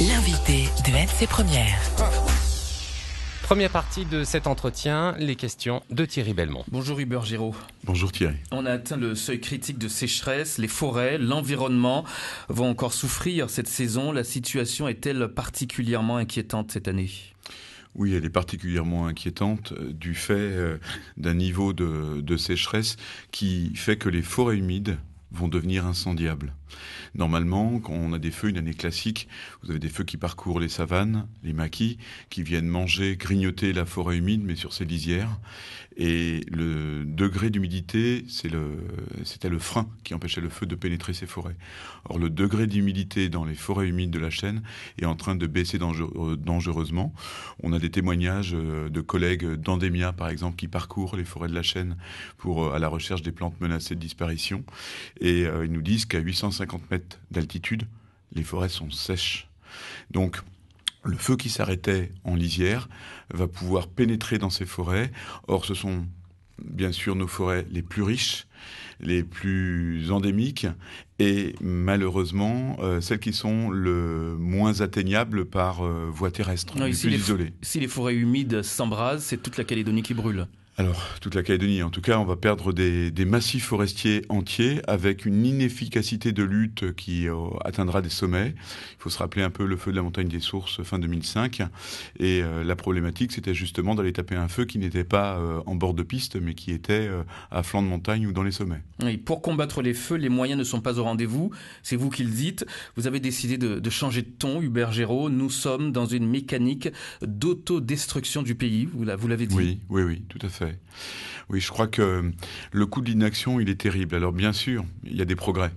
L'invité de RC Première. Première partie de cet entretien, les questions de Thierry Belmont. Bonjour Hubert Géraud. Bonjour Thierry. On a atteint le seuil critique de sécheresse, les forêts, l'environnement vont encore souffrir cette saison. La situation est-elle particulièrement inquiétante cette année ? Oui, elle est particulièrement inquiétante du fait d'un niveau de sécheresse qui fait que les forêts humides vont devenir incendiables. Normalement, quand on a des feux, une année classique, vous avez des feux qui parcourent les savanes, les maquis, qui viennent manger, grignoter la forêt humide, mais sur ses lisières. Et le degré d'humidité, c'était le frein qui empêchait le feu de pénétrer ces forêts. Or, le degré d'humidité dans les forêts humides de la chaîne est en train de baisser dangereusement. On a des témoignages de collègues d'Endemia, par exemple, qui parcourent les forêts de la chaîne à la recherche des plantes menacées de disparition. Et ils nous disent qu'à 850 mètres d'altitude, les forêts sont sèches. Donc, le feu qui s'arrêtait en lisière va pouvoir pénétrer dans ces forêts. Or, ce sont bien sûr nos forêts les plus riches, les plus endémiques et malheureusement celles qui sont le moins atteignables par voie terrestre, les plus isolées. Si les forêts humides s'embrasent, c'est toute la Calédonie qui brûle. Alors, toute la Calédonie, en tout cas, on va perdre des massifs forestiers entiers avec une inefficacité de lutte qui atteindra des sommets. Il faut se rappeler un peu le feu de la montagne des Sources fin 2005. Et la problématique, c'était justement d'aller taper un feu qui n'était pas en bord de piste, mais qui était à flanc de montagne ou dans les sommets. Oui, pour combattre les feux, les moyens ne sont pas au rendez-vous. C'est vous qui le dites. Vous avez décidé de changer de ton, Hubert Géraud. Nous sommes dans une mécanique d'autodestruction du pays. Vous l'avez dit. Oui, tout à fait. Oui, je crois que le coût de l'inaction, il est terrible. Alors bien sûr, il y a des progrès.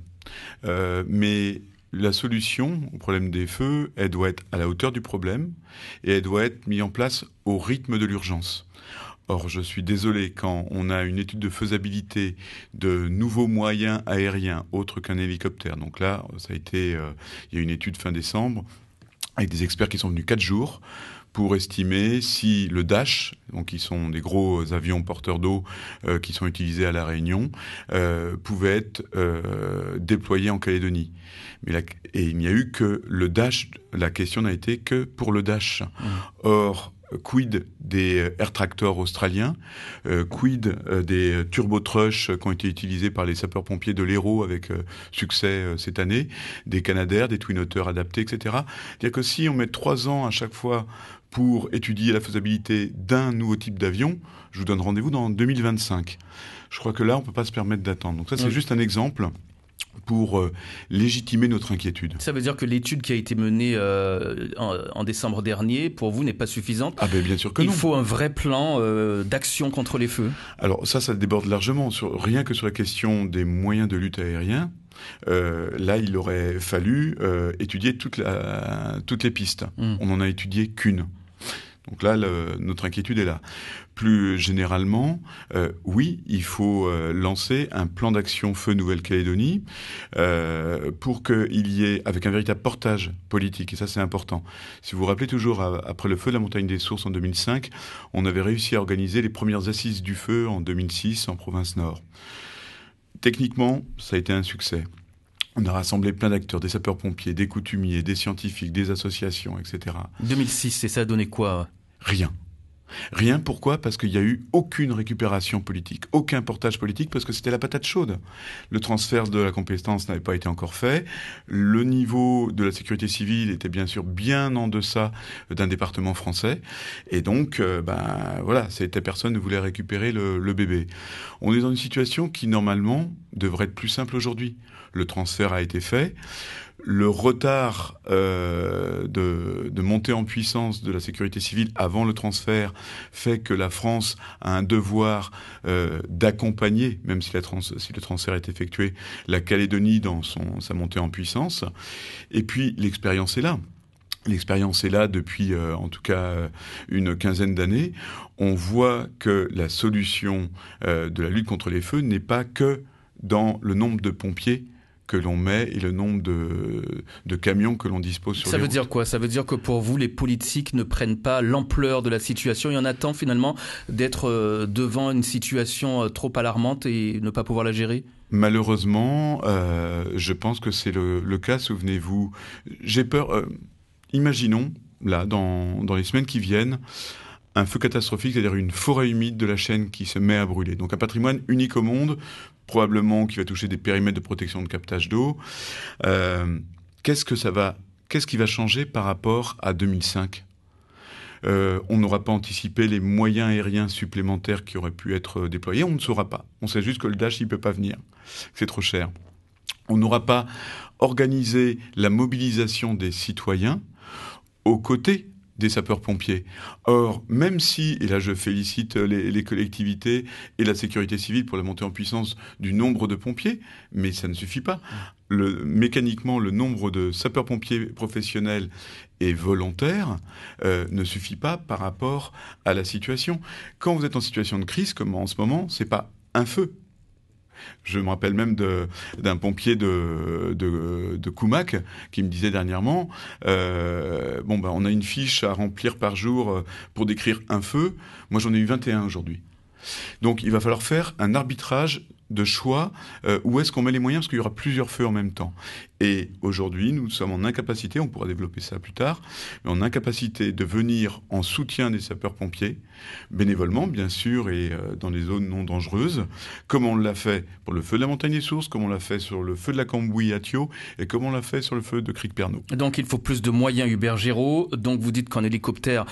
Mais la solution au problème des feux, elle doit être à la hauteur du problème et elle doit être mise en place au rythme de l'urgence. Or, je suis désolé, quand on a une étude de faisabilité de nouveaux moyens aériens autres qu'un hélicoptère, donc là, il y a une étude fin décembre avec des experts qui sont venus 4 jours pour estimer si le Dash, donc qui sont des gros avions porteurs d'eau qui sont utilisés à La Réunion, pouvait être déployé en Calédonie. Et il n'y a eu que le Dash, la question n'a été que pour le Dash. Or, quid des air tractors australiens, quid des turbotrush qui ont été utilisés par les sapeurs-pompiers de l'Hérault avec succès cette année, des Canadair, des Twin Otter adaptés, etc. C'est-à-dire que si on met 3 ans à chaque fois pour étudier la faisabilité d'un nouveau type d'avion, je vous donne rendez-vous dans 2025. Je crois que là, on ne peut pas se permettre d'attendre. Donc ça, c'est juste un exemple pour légitimer notre inquiétude. Ça veut dire que l'étude qui a été menée en décembre dernier, pour vous, n'est pas suffisante ? Ah ben bien sûr que non. Il faut un vrai plan d'action contre les feux. Alors ça déborde largement. Rien que sur la question des moyens de lutte aériens, là, il aurait fallu étudier toutes les pistes. On n'en a étudié qu'une. Donc là, notre inquiétude est là. Plus généralement, oui, il faut lancer un plan d'action Feu Nouvelle-Calédonie pour qu'il y ait, avec un véritable portage politique, et ça c'est important. Si vous vous rappelez toujours, après le feu de la montagne des Sources en 2005, on avait réussi à organiser les premières assises du feu en 2006 en province Nord. Techniquement, ça a été un succès. On a rassemblé plein d'acteurs, des sapeurs-pompiers, des coutumiers, des scientifiques, des associations, etc. 2006, et ça a donné quoi ? Rien, pourquoi ? Parce qu'il n'y a eu aucune récupération politique, aucun portage politique, parce que c'était la patate chaude. Le transfert de la compétence n'avait pas été encore fait. Le niveau de la sécurité civile était bien sûr bien en deçà d'un département français. Et donc, personne ne voulait récupérer le bébé. On est dans une situation qui, normalement, devrait être plus simple aujourd'hui. Le transfert a été fait. Le retard de montée en puissance de la sécurité civile avant le transfert fait que la France a un devoir d'accompagner, même si le transfert est effectué, la Calédonie dans sa montée en puissance. Et puis, l'expérience est là. L'expérience est là depuis, en tout cas, une quinzaine d'années. On voit que la solution de la lutte contre les feux n'est pas que dans le nombre de pompiers que l'on met et le nombre de camions que l'on dispose sur les routes. Ça veut dire quoi ? Ça veut dire que pour vous, les politiques ne prennent pas l'ampleur de la situation et on attend finalement d'être devant une situation trop alarmante et ne pas pouvoir la gérer ? Malheureusement, je pense que c'est le cas. Souvenez-vous, j'ai peur... Imaginons, là, dans les semaines qui viennent, un feu catastrophique, c'est-à-dire une forêt humide de la Chaîne qui se met à brûler. Donc un patrimoine unique au monde, probablement qui va toucher des périmètres de protection de captage d'eau. Qu'est-ce qui va changer par rapport à 2005 ? On n'aura pas anticipé les moyens aériens supplémentaires qui auraient pu être déployés. On ne saura pas. On sait juste que le Dash, il ne peut pas venir. C'est trop cher. On n'aura pas organisé la mobilisation des citoyens aux côtés des sapeurs-pompiers. Or, même si, et là je félicite les collectivités et la sécurité civile pour la montée en puissance du nombre de pompiers, mais ça ne suffit pas. Mécaniquement, le nombre de sapeurs-pompiers professionnels et volontaires ne suffit pas par rapport à la situation. Quand vous êtes en situation de crise, comme en ce moment, c'est pas un feu. Je me rappelle même d'un pompier de Koumac qui me disait dernièrement on a une fiche à remplir par jour pour décrire un feu. Moi, j'en ai eu 21 aujourd'hui. Donc, il va falloir faire un arbitrage de choix où est-ce qu'on met les moyens, parce qu'il y aura plusieurs feux en même temps. Et aujourd'hui, nous sommes en incapacité, on pourra développer ça plus tard, mais en incapacité de venir en soutien des sapeurs-pompiers, bénévolement bien sûr, et dans les zones non dangereuses, comme on l'a fait pour le feu de la Montagne des Sources, comme on l'a fait sur le feu de la Cambouis à Thio, et comme on l'a fait sur le feu de Cric-Pernot. Donc il faut plus de moyens, Hubert Géraud. Donc vous dites qu'en des hélicoptères,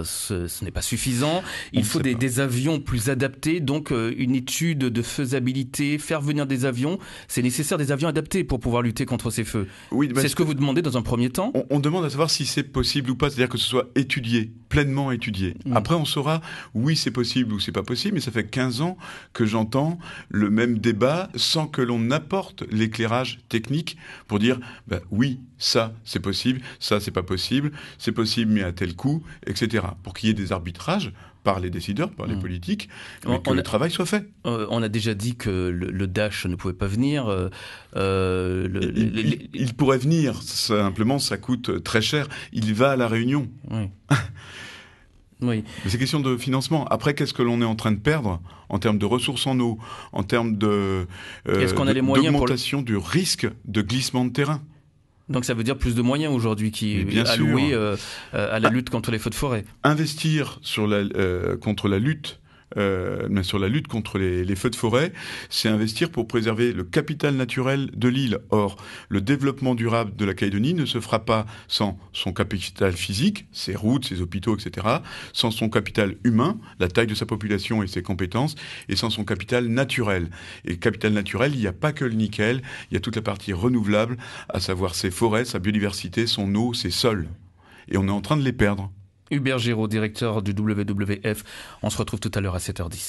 ce n'est pas suffisant. Il faut des avions plus adaptés, donc une étude de faisabilité, faire venir des avions. C'est nécessaire, des avions adaptés pour pouvoir lutter contre ces feux. Oui, c'est ce que vous demandez dans un premier temps ? On demande à savoir si c'est possible ou pas, c'est-à-dire que ce soit étudié, pleinement étudié. Après, on saura, oui, c'est possible ou c'est pas possible, mais ça fait 15 ans que j'entends le même débat sans que l'on apporte l'éclairage technique pour dire, oui, ça, c'est possible, ça, c'est pas possible, c'est possible, mais à tel coût, etc. Pour qu'il y ait des arbitrages par les décideurs, par les politiques, mais que le travail soit fait. On a déjà dit que le Dash ne pouvait pas venir. Il pourrait venir, simplement ça coûte très cher. Il va à La Réunion. Oui. Oui. Mais c'est question de financement. Après, qu'est-ce que l'on est en train de perdre en termes de ressources en eau, en termes d'augmentation du risque de glissement de terrain? Donc ça veut dire plus de moyens aujourd'hui qui est alloué à la lutte contre les feux de forêt. Investir contre la lutte contre les feux de forêt, c'est investir pour préserver le capital naturel de l'île. Or, le développement durable de la Calédonie ne se fera pas sans son capital physique, ses routes, ses hôpitaux, etc., sans son capital humain, la taille de sa population et ses compétences, et sans son capital naturel. Et capital naturel, il n'y a pas que le nickel, il y a toute la partie renouvelable, à savoir ses forêts, sa biodiversité, son eau, ses sols. Et on est en train de les perdre. Hubert Géraud, directeur du WWF. On se retrouve tout à l'heure à 7h10.